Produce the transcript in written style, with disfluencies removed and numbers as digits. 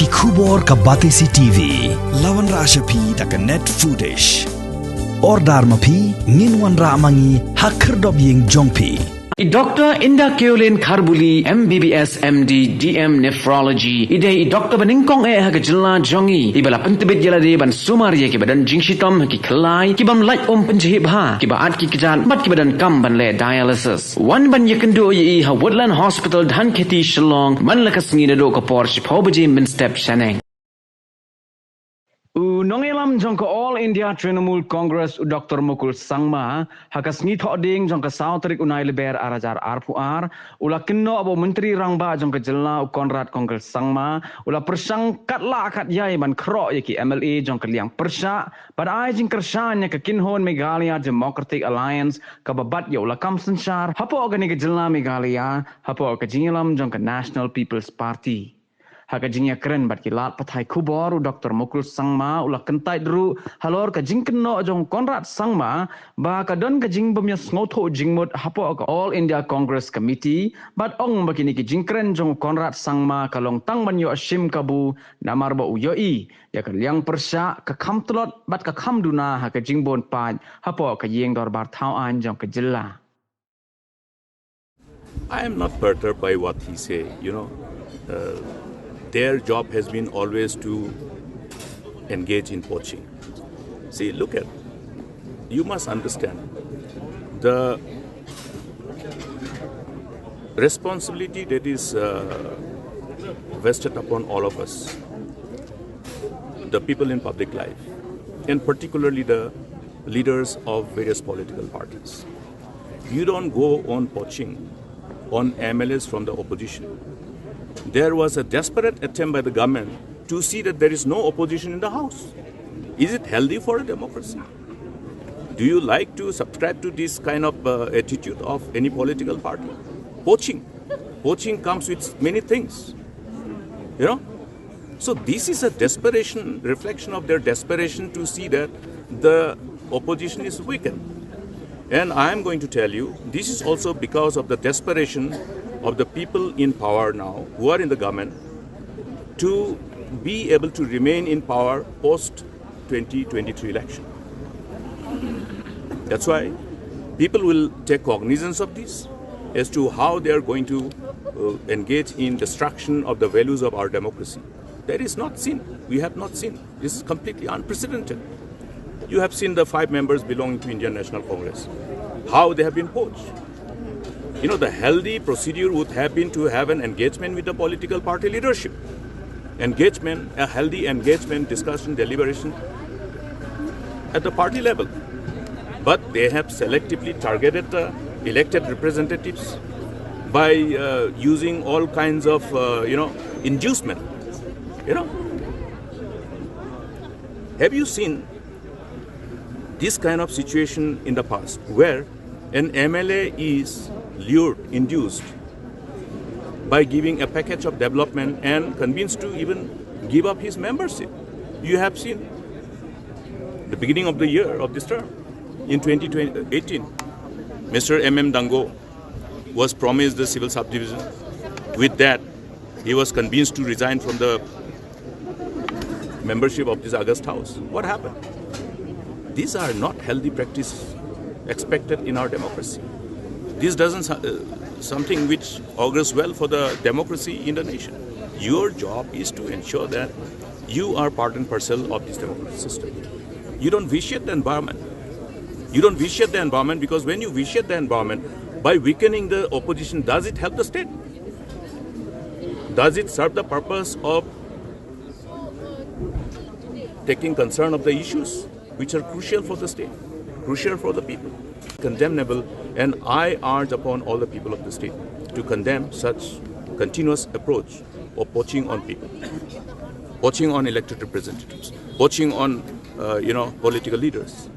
ki khubor ka batesi TV lawan ra ashapi taka net footage ordar mapi nginwan ra amangi hakhrdop yeng jongpi Dr. Inda Keolin Kharbuli MBBS MD DM Nephrology idai Dr. Baningkong haga jilla jongi ibala pentebet jala de ban sumaria ki badan jingshitom ki khlai ki bam light penjhi bha ki baat ki kijan mat ki badan kam ban le dialysis wan ban yakendo yi ha Woodland Hospital dhan kheti Shillong man lakasngi na do ka por shiphobaji min step shaneng Nongelam jongka All India Trinamool Congress Dr. Mukul Sangma hakas ngi thoding jongka Sautrik unai leber arajar arpuar ula Kynnoh abo menteri rangba jongka jella Conrad Kongkel Sangma ula Pyrshang katla kat yai ban Khroh yaki MLA jongka Liang Pyrshah pada ai jing kershan ka Kynnoh Meghalaya Democratic Alliance ka babat ya ula kamsanshar hapo ga ni jella Meghalaya hapo ka jingelam jongka National People's Party Haka jingya keren bat kilat pathai khubor Dr. Mukul Sangma ula kentai dru halor ka jing Kynnoh jong Conrad Sangma ba ka don ka jing bamya snotho jingmut hapo ka All India Congress Committee bat ong bakini ki jing keren jong Conrad Sangma kalong tang banyo ashim kabu namar ba uyoi ya ka Liang Pyrshah ka khamtlot bat ka khamduna haka jing bon paj hapo ka yeng dor bar thau an jong ka jilla I am not perturbed by what he say, their job has been always to engage in poaching. See, look at, you must understand, the responsibility that is vested upon all of us, the people in public life, and particularly the leaders of various political parties. You don't go on poaching on MLAs from the opposition. There was a desperate attempt by the government to see that there is no opposition in the House. Is it healthy for a democracy? Do you like to subscribe to this kind of attitude of any political party? Poaching. Poaching comes with many things. So this is a reflection of their desperation to see that the opposition is weakened. And I am going to tell you, this is also because of the desperation of the people in power now, who are in the government, to be able to remain in power post-2023 election. That's why people will take cognizance of this as to how they are going to engage in destruction of the values of our democracy. That is not seen. We have not seen. This is completely unprecedented. You have seen the 5 members belonging to Indian National Congress, how they have been poached. The healthy procedure would have been to have an engagement with the political party leadership. A healthy engagement, discussion, deliberation at the party level. But they have selectively targeted the elected representatives by using all kinds of, inducement. Have you seen this kind of situation in the past where an MLA is lured, induced by giving a package of development and convinced to even give up his membership? You have seen the beginning of the year of this term, in 2018, Mr. M.M. Dango was promised the civil subdivision. With that, he was convinced to resign from the membership of this August House. What happened? These are not healthy practices expected in our democracy. This doesn't something which augurs well for the democracy in the nation. Your job is to ensure that you are part and parcel of this democratic system. You don't vitiate the environment. You don't vitiate the environment because when you vitiate the environment, by weakening the opposition, does it help the state? Does it serve the purpose of taking concern of the issues which are crucial for the state, crucial for the people? Condemnable, and I urge upon all the people of the state to condemn such continuous approach of poaching on people, poaching on elected representatives, poaching on political leaders.